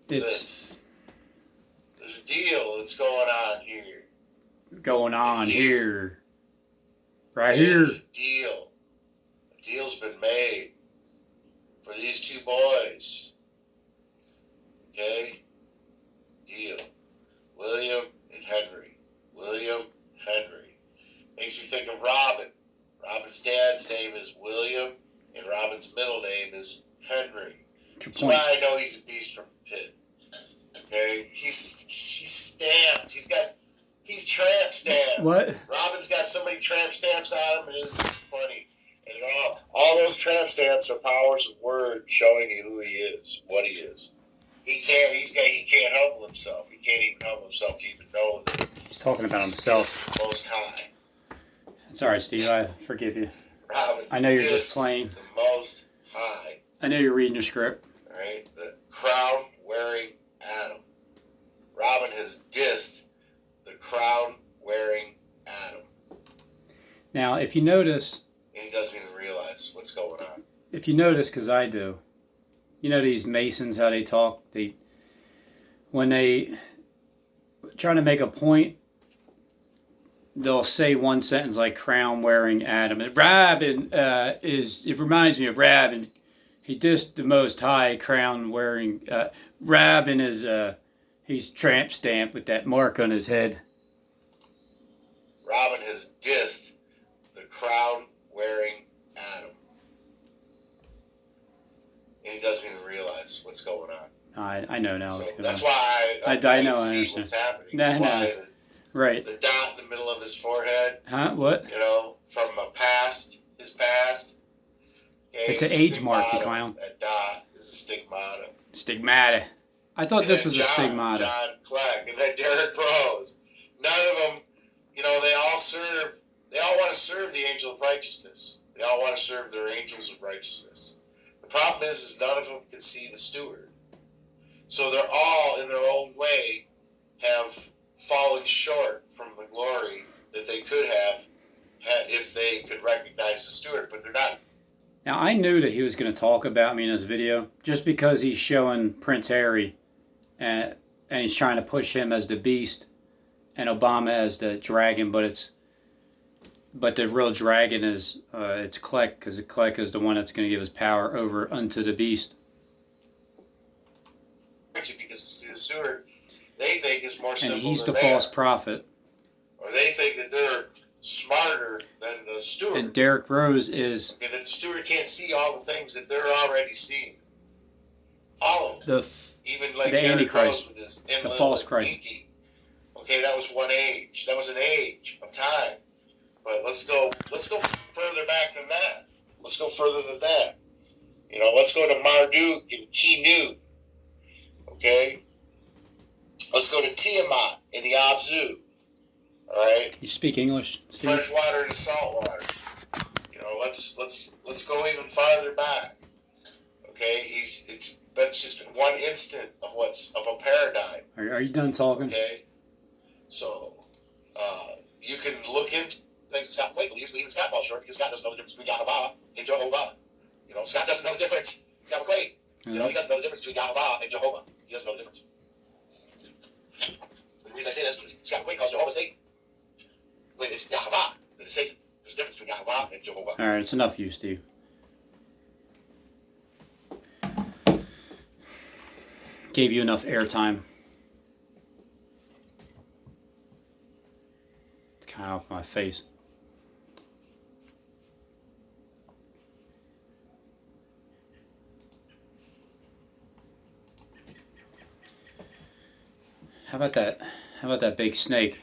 There's a deal that's going on here. Going on here. Right here. There's a deal. A deal's been made for these two boys. Okay? Deal. William and Henry. William Henry. Makes me think of Robin. Robin's dad's name is William, and Robin's middle name is Henry. That's why I know he's a beast from the pit. Okay? He's stamped. He's tramp stamped. What? Robin's got so many tramp stamps on him, it isn't funny. And all those tramp stamps are powers of words showing you who he is, what he is. He can't help himself. He can't even help himself to even know that he's talking about himself. Most high. It's alright, Steve. I forgive you. Robin's I know you're just playing. The most high. I know you're reading your script. Right? The crown-wearing Adam. Robin has dissed the crown-wearing Adam. Now, if you notice... And he doesn't even realize what's going on. If you notice, because I do, you know these Masons, how they talk? When they trying to make a point, they'll say one sentence like crown-wearing Adam. And Rabin it reminds me of Rabin. He dissed the Most High crown-wearing... Rabin is... he's tramp stamped with that mark on his head. Robin has dissed the crown-wearing Adam. And he doesn't even realize what's going on. I know now. So that's why I know. see what's happening. No. Right. The dot in the middle of his forehead. Huh? What? You know, from his past. Okay, it's an age mark, you clown. That dot is a stigmata. Stigmata. I thought this was a stigmata. John Clegg and then Derek Rose. None of them, you know, they all want to serve the angel of righteousness. They all want to serve their angels of righteousness. The problem is none of them can see the steward. So they're all, in their own way, have fallen short from the glory that they could have if they could recognize the steward, but they're not. Now, I knew that he was going to talk about me in this video just because he's showing Prince Harry and he's trying to push him as the beast and Obama as the dragon, but the real dragon is it's Klek, because Klek is the one that's going to give his power over unto the beast. Because the steward, they think is more simple. And he's the false prophet. Or they think that they're smarter than the steward. And Derek Rose is... Okay, that the steward can't see all the things that they're already seeing. All of them. Even like the Derek Antichrist, Rose with his the false Christ. Inky. Okay, that was one age. That was an age of time. But let's go further back than that. Let's go further than that. You know, let's go to Marduk and Kinut. Okay? Let's go to Tiamat in the Abzu. All right? You speak English, Steve? Fresh water and salt water. You know, let's go even farther back. Okay? That's just one instant of a paradigm. Are you done talking? Okay? So, you can look into things Scott Quake believes, but even Scott falls short because Scott doesn't know the difference between Yahavah and Jehovah. You know, Scott doesn't know the difference. Scott Quake, you know, he doesn't know the difference between Yahavah and Jehovah. He doesn't know the difference. The reason I say that is because Scott Quake calls Jehovah Satan. Wait, it's Yahavah that is Satan. There's a difference between Yahavah and Jehovah. All right, it's enough of you, Steve. Gave you enough airtime. It's kind of off my face. How about that? How about that big snake?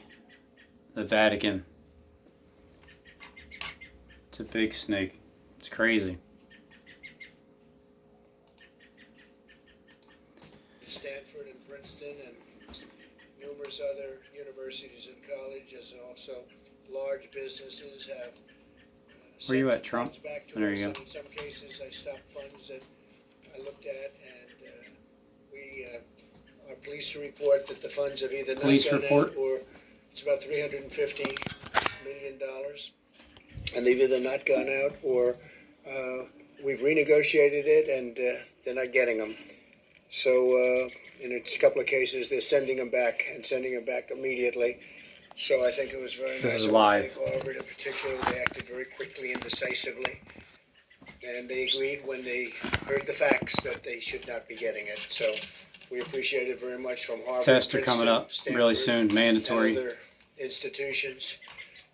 The Vatican. It's a big snake. It's crazy. Stanford and Princeton and numerous other universities and colleges, and also large businesses have where you at, Trump? There you go. In some cases, I stopped funds that I looked at, and we are pleased to report that the funds have either not gone out, or it's about $350 million, and they've either not gone out, or we've renegotiated it, and they're not getting them. So in a couple of cases, they're sending them back and sending them back immediately. So I think it was very nice. This is live. Harvard in particular, they acted very quickly and decisively. And they agreed when they heard the facts that they should not be getting it. So we appreciate it very much from Harvard. Tests are coming up really soon, mandatory. And other institutions.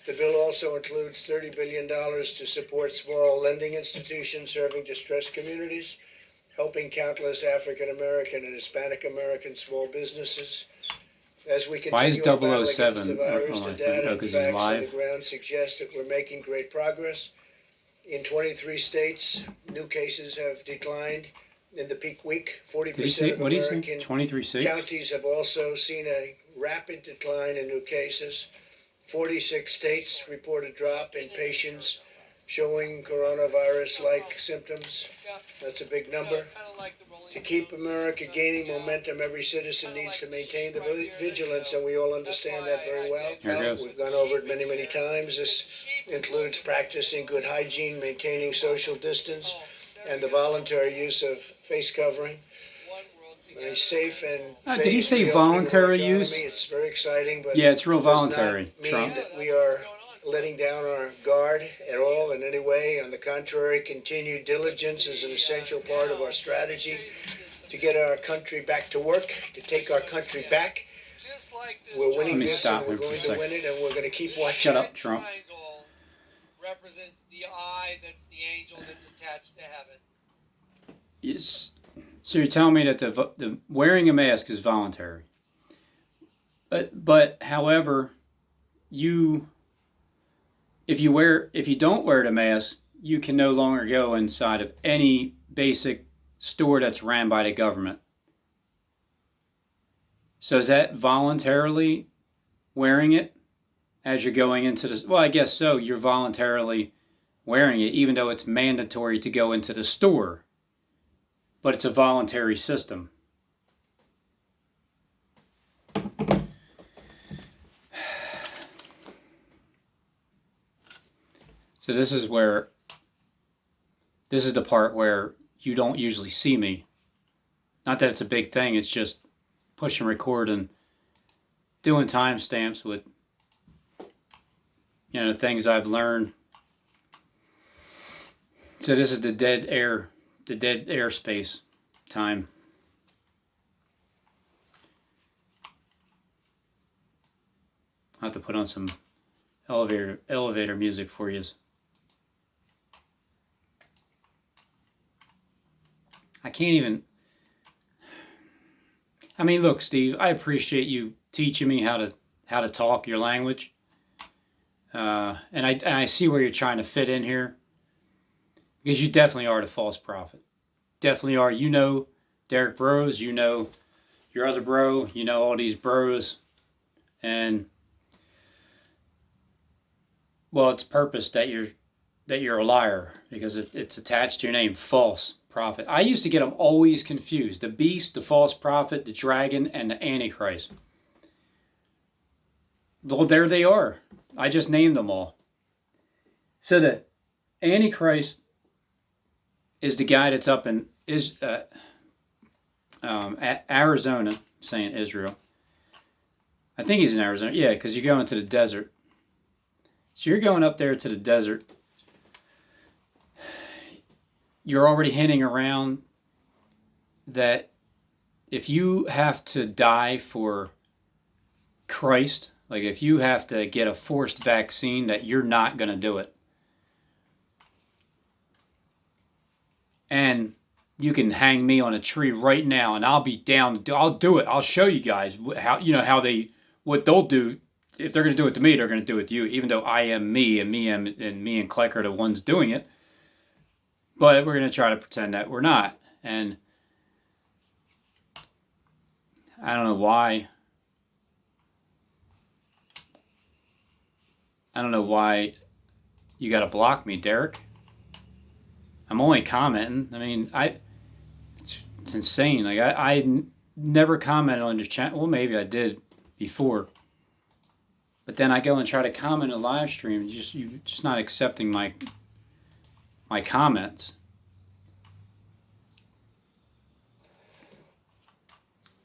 The bill also includes $30 billion to support small lending institutions serving distressed communities, helping countless African American and Hispanic American small businesses. As we continue our battle against the virus, the data and facts on the ground suggest that we're making great progress. In 23 states, new cases have declined in the peak week. 40% of American 23 states? Counties have also seen a rapid decline in new cases. 46 states report a drop in patients showing coronavirus-like symptoms. That's a big number. To keep America gaining momentum, every citizen needs to maintain the vigilance, and we all understand that very well. We've gone over it many, many times. This includes practicing good hygiene, maintaining social distance, and the voluntary use of face covering. A safe and did he say voluntary use? It's very exciting, but yeah, it's real voluntary. Does not mean that we are letting down our guard at all in any way. On the contrary, continued diligence is an essential part of our strategy to get our country back to work, to take our country back. We're winning this, and we're going to win it, and we're going to keep watching. Shut up, Trump. Represents the eye that's the angel that's attached to heaven. Yes. So you're telling me that the wearing a mask is voluntary, but however, if you don't wear the mask, you can no longer go inside of any basic store that's ran by the government. So is that voluntarily wearing it as you're going into the? Well, I guess so. You're voluntarily wearing it, even though it's mandatory to go into the store. But it's a voluntary system. So this is the part where you don't usually see me. Not that it's a big thing, it's just pushing record and doing timestamps with, things I've learned. So this is the dead airspace time. I'll have to put on some elevator music for you. I can't even. I mean, look, Steve, I appreciate you teaching me how to talk your language, and I see where you're trying to fit in here. Because you definitely are the false prophet. Definitely are. You know Derek Bros. You know your other bro. You know all these bros. And, well, it's purpose that you're a liar. Because it's attached to your name. False prophet. I used to get them always confused. The beast, the false prophet, the dragon, and the Antichrist. Well, there they are. I just named them all. So the Antichrist is the guy that's up in Arizona, saying Israel. I think he's in Arizona. Yeah, because you're going to the desert. So you're going up there to the desert. You're already hinting around that if you have to die for Christ, like if you have to get a forced vaccine, that you're not going to do it. And you can hang me on a tree right now, and I'll be down. I'll do it. I'll show you guys what they'll do. If they're going to do it to me, they're going to do it to you. Even though I am me, and me and Kleck are the ones doing it. But we're going to try to pretend that we're not. And I don't know why. I don't know why you got to block me, Derek. I'm only commenting. I mean, it's insane. Like I never commented on your channel. Well, maybe I did before, but then I go and try to comment on a live stream. You're just not accepting my comments.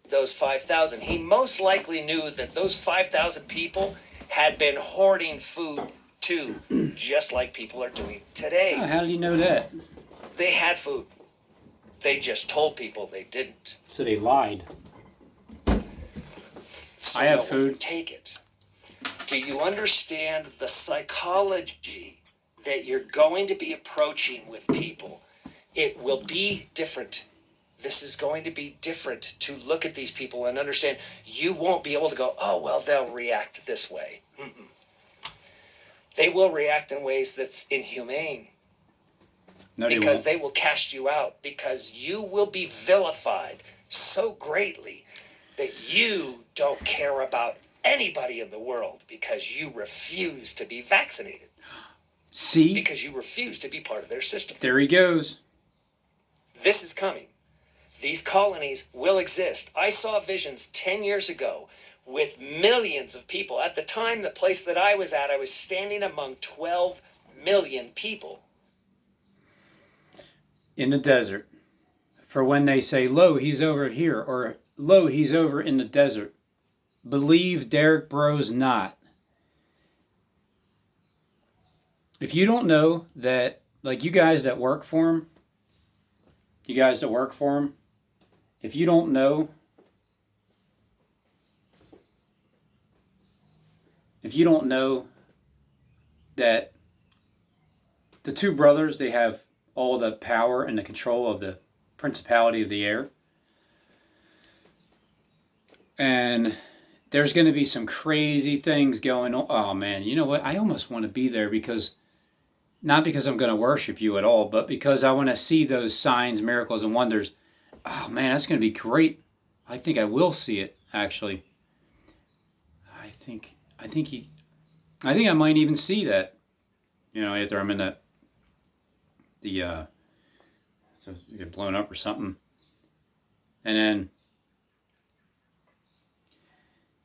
those 5,000. He most likely knew that those 5,000 people had been hoarding food too, just like people are doing today. Oh, how do you know that? They had food. They just told people they didn't. So they lied. So I have no one food. would take it. Do you understand the psychology that you're going to be approaching with people? It will be different. This is going to be different to look at these people and understand. You won't be able to go, oh, well, they'll react this way. Mm-mm. They will react in ways that's inhumane. No, Because they they will cast you out. Because you will be vilified so greatly that you don't care about anybody in the world because you refuse to be vaccinated. See? Because you refuse to be part of their system. There he goes. This is coming. These colonies will exist. I saw visions 10 years ago with millions of people. At the time, the place that I was at, I was standing among 12 million people. In the desert. For when they say, lo, he's over here, or lo, he's over in the desert. Believe Derek Bros not. If you don't know that, like you guys that work for him, if you don't know, that the two brothers, they have all the power and the control of the principality of the air. And there's going to be some crazy things going on. Oh man, you know what? I almost want to be there not because I'm going to worship you at all, but because I want to see those signs, miracles, and wonders. Oh man, that's going to be great. I think I will see it, actually. I think I might even see that. After I'm in so you get blown up or something. And then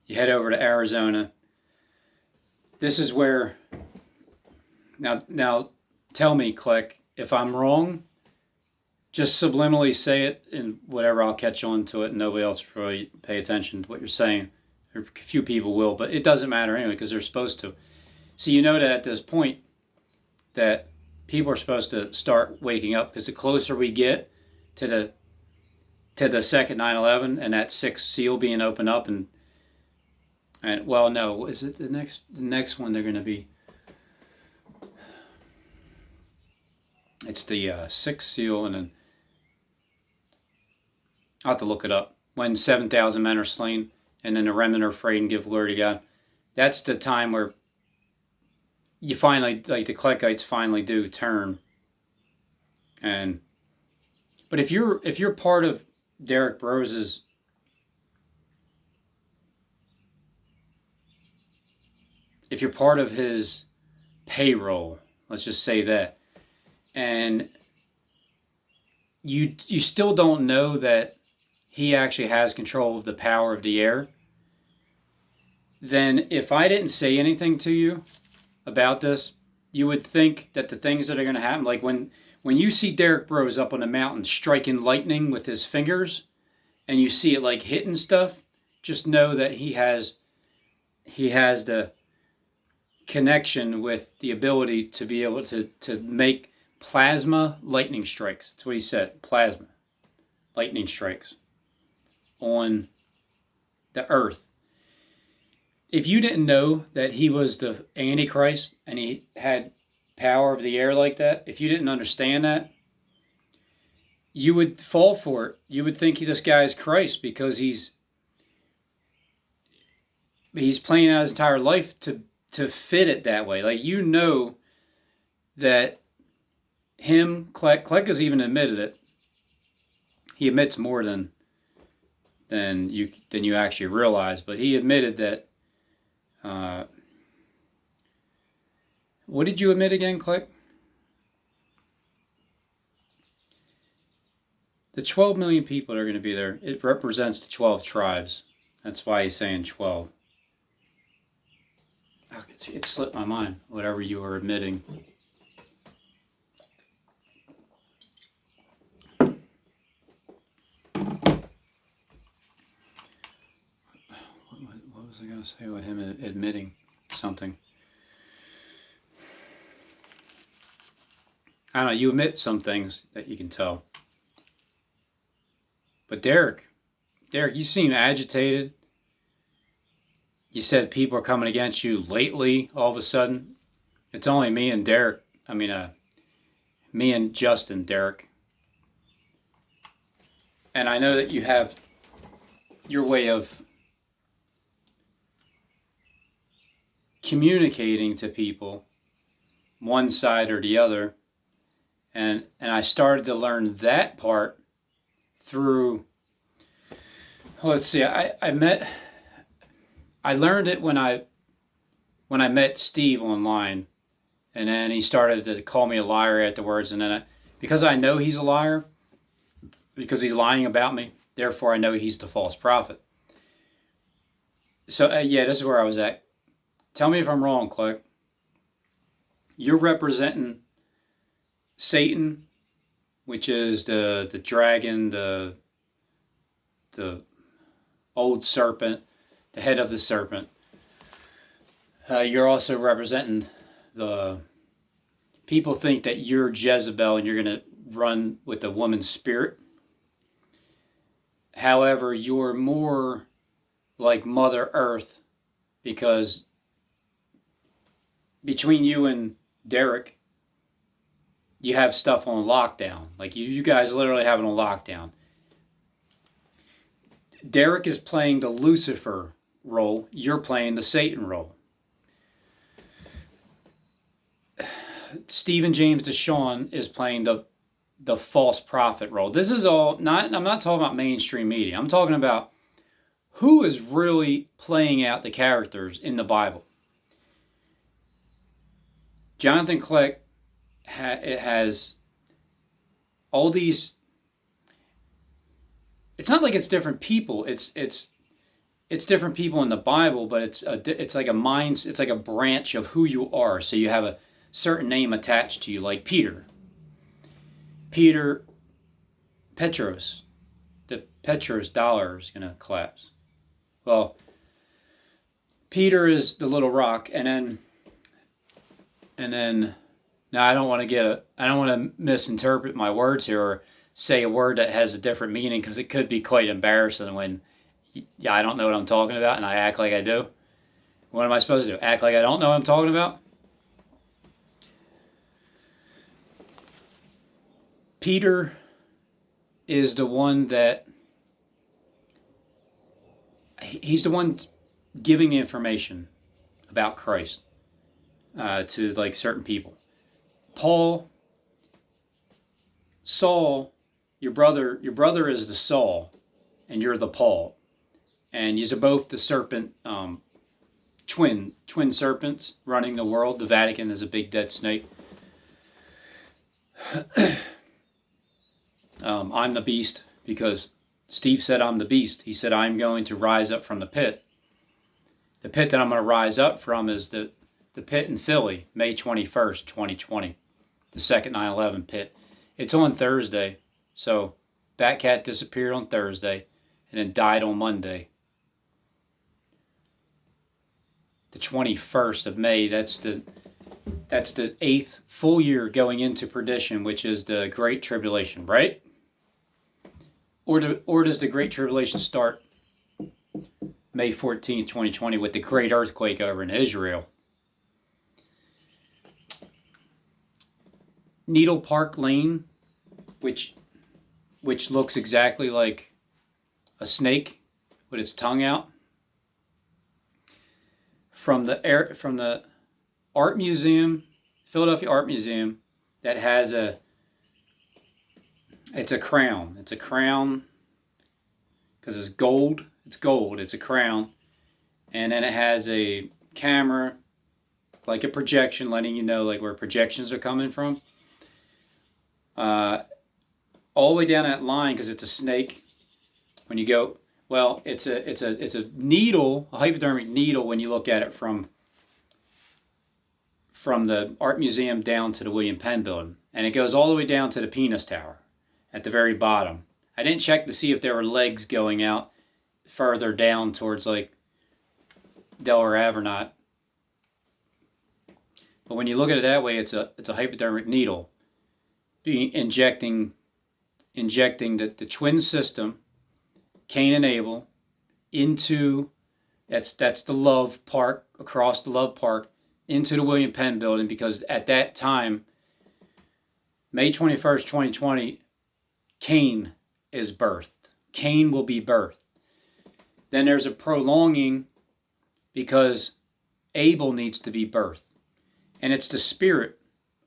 you head over to Arizona. This is where, now tell me, Click, if I'm wrong, just subliminally say it and whatever, I'll catch on to it and nobody else will really pay attention to what you're saying. A few people will, but it doesn't matter anyway because they're supposed to. So you know that at this point that people are supposed to start waking up because the closer we get to the second 9/11 and that sixth seal being opened up and well, no, is it the next one they're going to be? It's the sixth seal, and then I'll have to look it up. When 7,000 men are slain, and then the remnant are afraid and give glory to God. That's the time where you finally, like the Cleckites finally do turn. But if you're part of Derek Bros's if you're part of his payroll, let's just say that, and you still don't know that he actually has control of the power of the air, then if I didn't say anything to you about this, you would think that the things that are going to happen, like when you see Derek Bros up on a mountain striking lightning with his fingers, and you see it like hitting stuff, just know that he has the connection with the ability to be able to make plasma lightning strikes. That's what he said, plasma lightning strikes on the earth. If you didn't know that he was the Antichrist and he had power of the air like that, if you didn't understand that, you would fall for it. You would think this guy is Christ because he's playing out his entire life to fit it that way. Like, you know that Kleck has even admitted it. He admits more than you actually realize, but he admitted that. What did you admit again, Kleck? The 12 million people that are going to be there, it represents the 12 tribes. That's why he's saying 12. It slipped my mind, whatever you were admitting. was I going to say with him admitting something? I don't know, you admit some things that you can tell. But Derek, you seem agitated. You said people are coming against you lately, all of a sudden. It's only me and Derek. Me and Justin, Derek. And I know that you have your way of communicating to people, one side or the other. And I started to learn that part through, let's see, I learned it when I met Steve online, and then he started to call me a liar afterwards, and then because I know he's a liar, because he's lying about me, therefore I know he's the false prophet. So yeah, this is where I was at. Tell me if I'm wrong, Clark. You're representing Satan, which is the dragon, the old serpent, the head of the serpent. You're also representing the people think that you're Jezebel and you're going to run with a woman's spirit. However, you're more like Mother Earth, because between you and Derek, you have stuff on lockdown. Like you guys literally have it on lockdown. Derek is playing the Lucifer role. You're playing the Satan role. Stephen James Deshawn is playing the false prophet role. This is all not, I'm not talking about mainstream media. I'm talking about who is really playing out the characters in the Bible. Jonathan Kleck has all these. It's not like it's different people. It's different people in the Bible, but it's like a mind. It's like a branch of who you are. So you have a certain name attached to you, like Peter. Peter Petros. The Petros dollar is going to collapse. Well, Peter is the little rock, and then now I don't want to misinterpret my words here or say a word that has a different meaning, because it could be quite embarrassing when I don't know what I'm talking about and I act like I do. What am I supposed to do? Act like I don't know what I'm talking about? Peter is the one that he's the one giving the information about Christ to like certain people. Saul, your brother is the Saul, and you're the Paul, and you're both the serpent, twin serpents running the world. The Vatican is a big dead snake. I'm the beast because Steve said I'm the beast. He said I'm going to rise up from the pit. The pit that I'm going to rise up from is the pit in Philly, May 21st, 2020. The second 9/11 pit. It's on Thursday, so Batcat disappeared on Thursday and then died on Monday. The 21st of May, that's the 8th full year going into perdition, which is the Great Tribulation, right? Or does the Great Tribulation start May 14th, 2020 with the great earthquake over in Israel? Needle Park Lane, which looks exactly like a snake with its tongue out. From the art museum, Philadelphia Art Museum, that has it's a crown. It's a crown because it's gold. It's gold. It's a crown, and then it has a camera, like a projection, letting you know like where projections are coming from. All the way down that line, because it's a snake. When you go, well, it's a needle, a hypodermic needle. When you look at it from the art museum down to the WilliamPenn building, and it goes all the way down to the penis tower at the very bottom. I didn't check to see if there were legs going out further down towards like Delaware Ave or not. But when you look at it that way, it's a hypodermic needle being injecting the twin system, Cain and Abel, into that's the Love Park, across the Love Park, into the William Penn building, because at that time, May 21st, 2020, Cain is birthed. Cain will be birthed. Then there's a prolonging because Abel needs to be birthed. And it's the spirit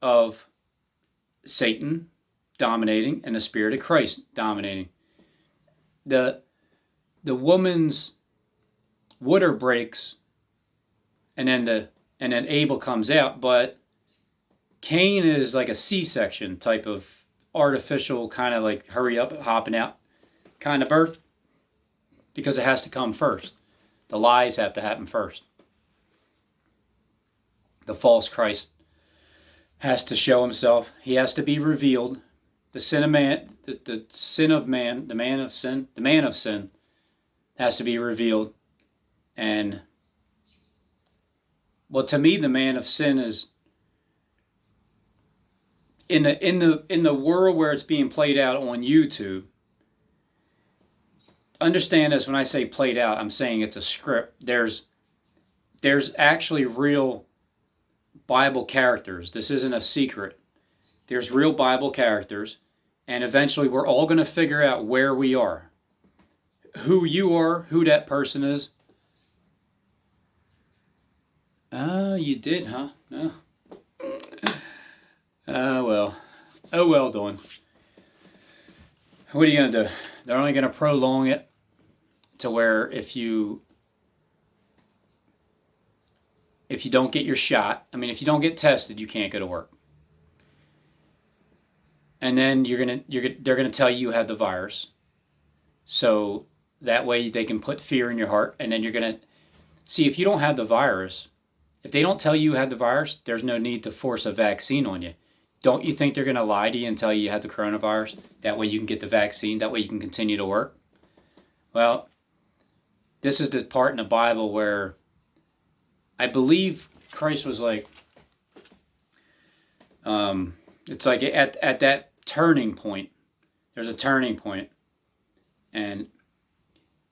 of Satan dominating and the spirit of Christ dominating. The woman's water breaks, and then Abel comes out, but Cain is like a C-section type of artificial kind of like hurry up, hopping out kind of birth, because it has to come first. The lies have to happen first. The false Christ has to show himself. He has to be revealed. The sin of man, the sin of man, the man of sin has to be revealed. And well, to me, the man of sin is in the world where it's being played out on YouTube. Understand this, when I say played out, I'm saying it's a script. There's actually real Bible characters. This isn't a secret. There's real Bible characters, and eventually we're all going to figure out where we are. Who you are, who that person is. Oh, you did, huh? No. Well. Oh, well done. What are you going to do? They're only going to prolong it to where if you don't get your shot, I mean, if you don't get tested, you can't go to work. And then they're gonna tell you have the virus, so that way they can put fear in your heart. And then you're gonna see, if you don't have the virus, if they don't tell you have the virus, there's no need to force a vaccine on you. Don't you think they're gonna lie to you and tell you have the coronavirus? That way you can get the vaccine. That way you can continue to work. Well, this is the part in the Bible where I believe Christ was like, it's like at that turning point, there's a turning point, and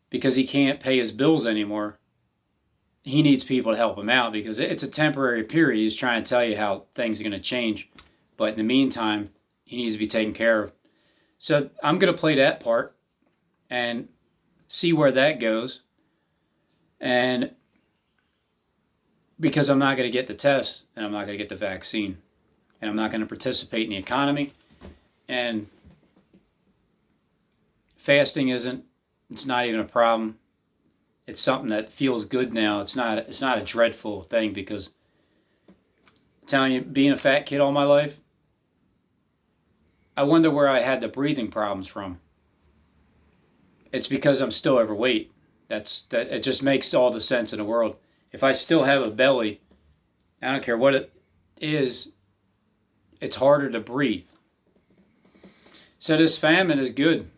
because he can't pay his bills anymore, he needs people to help him out, because it's a temporary period. He's trying to tell you how things are going to change, but in the meantime, he needs to be taken care of. So I'm going to play that part and see where that goes, and because I'm not going to get the test, and I'm not going to get the vaccine, and I'm not going to participate in the economy. And fasting it's not even a problem. It's something that feels good now. It's not a dreadful thing, because I'm telling you, being a fat kid all my life, I wonder where I had the breathing problems from. It's because I'm still overweight. It just makes all the sense in the world. If I still have a belly, I don't care what it is, it's harder to breathe. So this famine is good.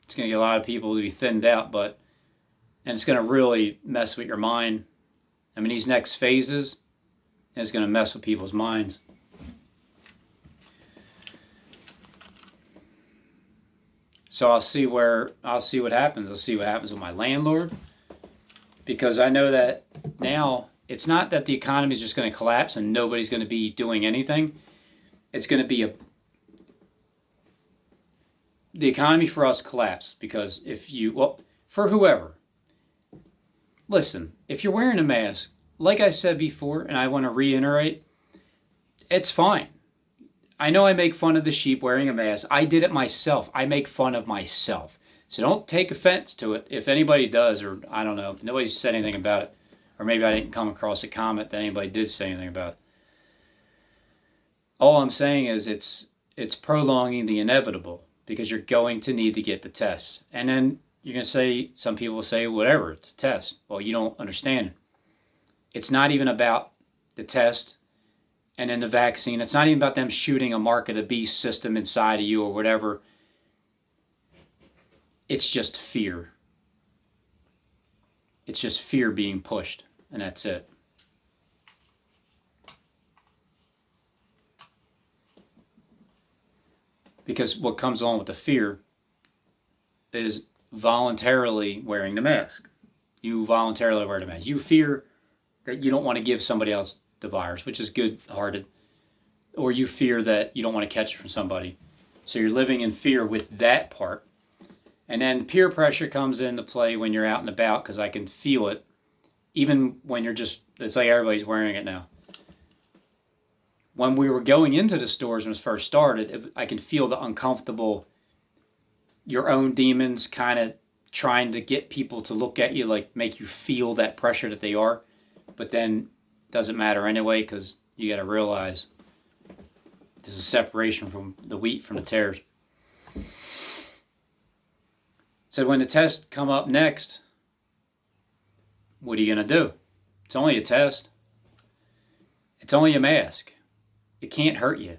It's going to get a lot of people to be thinned out, and it's going to really mess with your mind. I mean, these next phases is going to mess with people's minds. So I'll see what happens. I'll see what happens with my landlord, because I know that now it's not that the economy is just going to collapse and nobody's going to be doing anything. It's going to be the economy for us collapse, because for whoever, listen, if you're wearing a mask, like I said before, and I want to reiterate, it's fine. I know I make fun of the sheep wearing a mask. I did it myself. I make fun of myself. So don't take offense to it. If anybody does, or I don't know, nobody's said anything about it. Or maybe I didn't come across a comment that anybody did say anything about it. All I'm saying is it's prolonging the inevitable, because you're going to need to get the test. And then you're going to say, some people will say, whatever, it's a test. Well, you don't understand. It's not even about the test and then the vaccine. It's not even about them shooting a mark of the beast system inside of you or whatever. It's just fear. It's just fear being pushed. and that's it. Because what comes on with the fear is voluntarily wearing the mask. You voluntarily wear the mask. You fear that you don't want to give somebody else the virus, which is good-hearted, or you fear that you don't want to catch it from somebody. So you're living in fear with that part. And then peer pressure comes into play when you're out and about, because I can feel it. Even when you're just, it's like everybody's wearing it now. When we were going into the stores when it first started, I can feel the uncomfortable, your own demons kind of trying to get people to look at you, like make you feel that pressure that they are. But then it doesn't matter anyway, because you got to realize this is separation from the wheat from the tares. So when the tests come up next, what are you going to do? It's only a test. It's only a mask. It can't hurt you.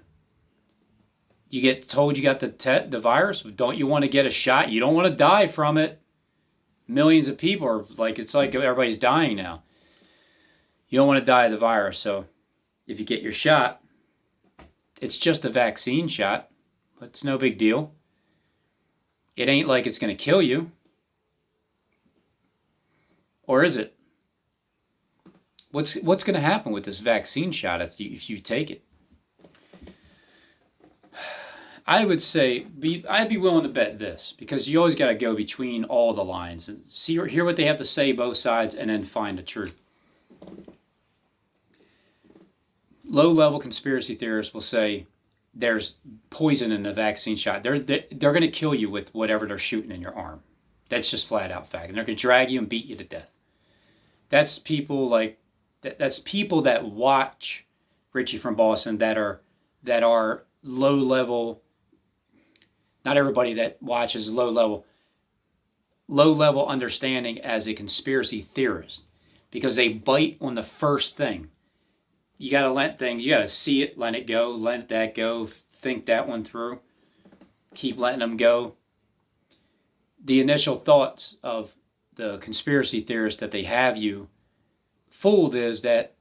You get told you got the virus. Don't you want to get a shot? You don't want to die from it. Millions of people are like, it's like everybody's dying now. You don't want to die of the virus. So if you get your shot, it's just a vaccine shot, but it's no big deal. It ain't like it's going to kill you. Or is it? What's going to happen with this vaccine shot if you take it? I would say I'd be willing to bet this, because you always got to go between all the lines and hear what they have to say, both sides, and then find the truth. Low-level conspiracy theorists will say there's poison in the vaccine shot. They're going to kill you with whatever they're shooting in your arm. That's just flat-out fact. And they're going to drag you and beat you to death. That's people like that's people that watch Richie from Boston that are low-level. Not everybody that watches low-level understanding as a conspiracy theorist, because they bite on the first thing. You got to let things, you got to see it, let it go, let that go, think that one through, keep letting them go. The initial thoughts of the conspiracy theorists that they have you fooled is that,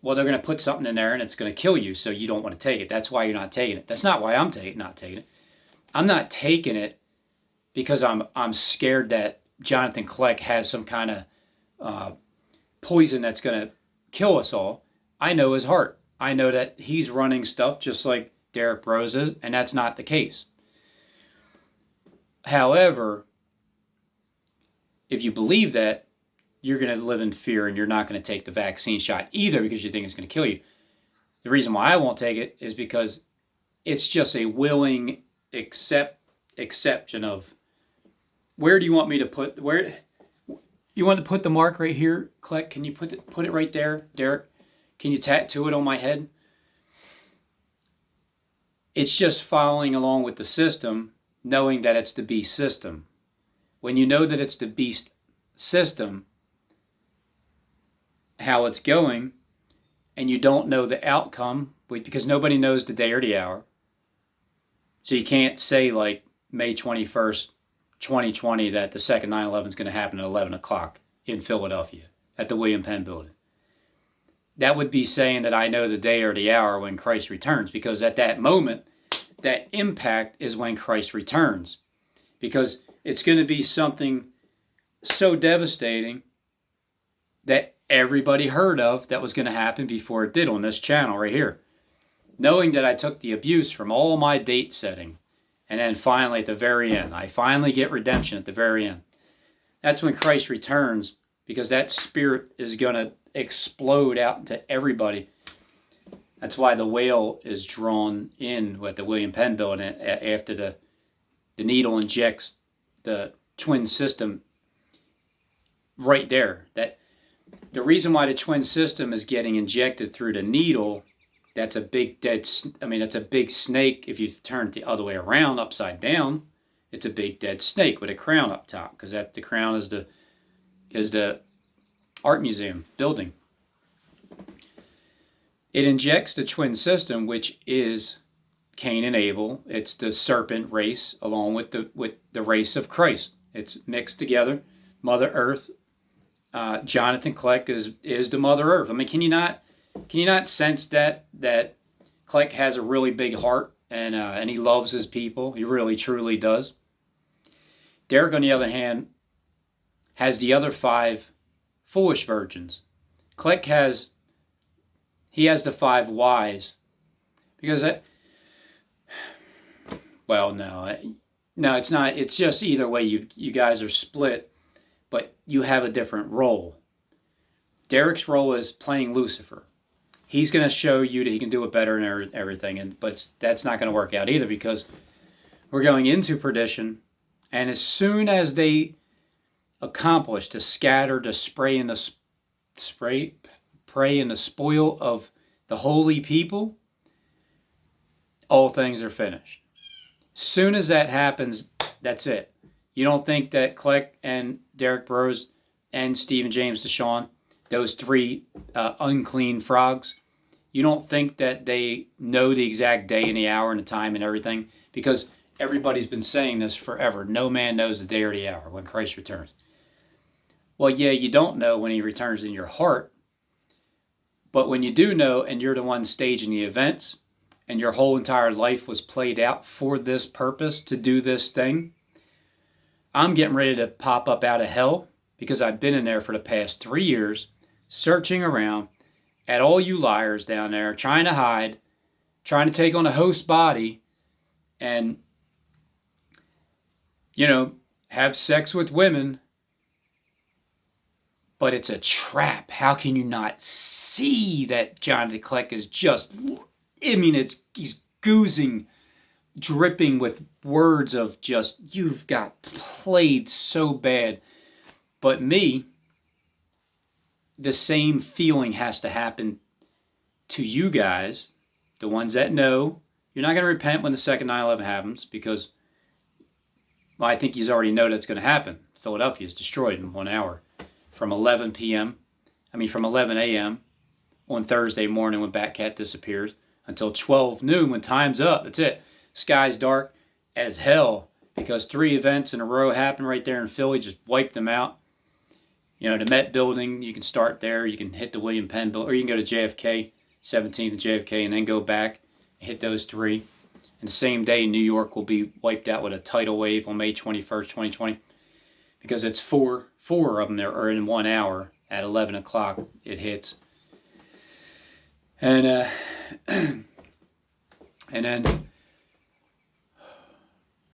well, they're going to put something in there and it's going to kill you, so you don't want to take it. That's why you're not taking it. That's not why I'm not taking it. I'm not taking it because I'm scared that Jonathan Kleck has some kind of poison that's going to kill us all. I know his heart. I know that he's running stuff just like Derek Rose is, and that's not the case. However, if you believe that, you're going to live in fear and you're not going to take the vaccine shot either because you think it's going to kill you. The reason why I won't take it is because it's just a willing exception of, where do you want me to put, where you want to put the mark right here, Kleck? Can you put it right there, Derek? Can you tattoo it on my head? It's just following along with the system, knowing that it's the beast system. When you know that it's the beast system, how it's going, and you don't know the outcome, because nobody knows the day or the hour. So you can't say like May 21st, 2020 that the second 9/11 is going to happen at 11 o'clock in Philadelphia at the WilliamPenn building. That would be saying that I know the day or the hour when Christ returns, because at that moment, that impact is when Christ returns. Because it's going to be something so devastating that everybody heard of that was going to happen before it did on this channel right here. Knowing that I took the abuse from all my date setting, and then finally at the very end, I finally get redemption at the very end. That's when Christ returns, because that spirit is going to explode out into everybody. That's why the whale is drawn in with the WilliamPenn building after the needle injects the twin system right there. That the reason why the twin system is getting injected through the needle, that's a big it's a big snake. If you turn it the other way around, upside down, it's a big dead snake with a crown up top, because the crown is the art museum building. It injects the twin system, which is Cain and Abel. It's the serpent race along with the race of Christ. It's mixed together. Mother Earth Jonathan Kleck is the Mother Earth. I mean, can you not sense that Kleck has a really big heart and he loves his people? He really truly does. Derek, on the other hand, has the other 5 foolish virgins. Kleck has the 5 wise, because no, it's not. It's just either way. You guys are split, but you have a different role. Derek's role is playing Lucifer. He's going to show you that he can do it better and everything, but that's not going to work out either, because we're going into perdition, and as soon as they accomplish to scatter, to prey in the spoil of the holy people, all things are finished. Soon as that happens, that's it. You don't think that Kleck and Derek Burrows and Stephen James DeShawn, those 3 unclean frogs, you don't think that they know the exact day and the hour and the time and everything? Because everybody's been saying this forever. No man knows the day or the hour when Christ returns. Well, yeah, you don't know when he returns in your heart. But when you do know, and you're the one staging the events, and your whole entire life was played out for this purpose, to do this thing, I'm getting ready to pop up out of hell, because I've been in there for the past 3 years, searching around at all you liars down there, trying to hide, trying to take on a host body, and, have sex with women. But it's a trap. How can you not see that Jonathan Kleck is just, he's oozing, dripping with words of just, you've got played so bad. But me, the same feeling has to happen to you guys, the ones that know. You're not going to repent when the second 9/11 happens, because I think you already know that's going to happen. Philadelphia is destroyed in 1 hour. From 11 a.m. on Thursday morning when Batcat disappears until 12 noon when time's up. That's it. Sky's dark as hell, because 3 events in a row happened right there in Philly, just wiped them out. The Met Building, you can start there. You can hit the WilliamPenn building, or you can go to JFK, 17th and JFK, and then go back and hit those 3. And the same day, New York will be wiped out with a tidal wave on May 21st, 2020. Because it's four of them there are in 1 hour at 11 o'clock it hits. And then